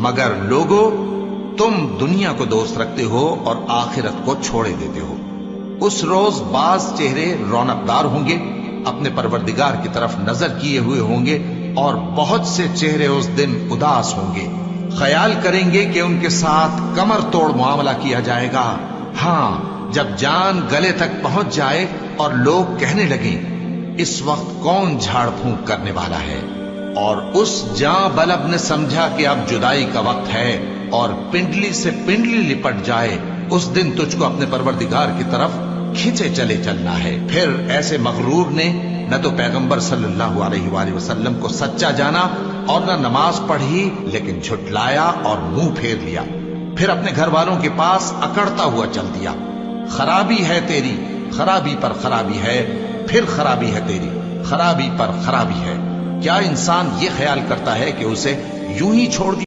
مگر لوگو تم دنیا کو دوست رکھتے ہو اور آخرت کو چھوڑے دیتے ہو۔ اس روز بعض چہرے رونقدار ہوں گے، اپنے پروردگار کی طرف نظر کیے ہوئے ہوں گے، اور بہت سے چہرے اس دن اداس ہوں گے، خیال کریں گے کہ ان کے ساتھ کمر توڑ معاملہ کیا جائے گا۔ ہاں، جب جان گلے تک پہنچ جائے اور لوگ کہنے لگیں اس وقت کون جھاڑ پھونک کرنے والا ہے، اور اس جاں بلب نے سمجھا کہ اب جدائی کا وقت ہے اور پنڈلی سے پنڈلی لپٹ جائے، اس دن تجھ کو اپنے پروردگار کی طرف کھینچے چلے چلنا ہے۔ پھر ایسے مغرور نے نہ تو پیغمبر صلی اللہ علیہ وآلہ وسلم کو سچا جانا اور نہ نماز پڑھی، لیکن جھٹلایا اور منہ پھیر لیا، پھر اپنے گھر والوں کے پاس اکڑتا ہوا چل دیا۔ خرابی ہے تیری، خرابی پر خرابی ہے، پھر خرابی ہے تیری، خرابی پر خرابی ہے۔ کیا انسان یہ خیال کرتا ہے کہ اسے یوں ہی چھوڑ دیا؟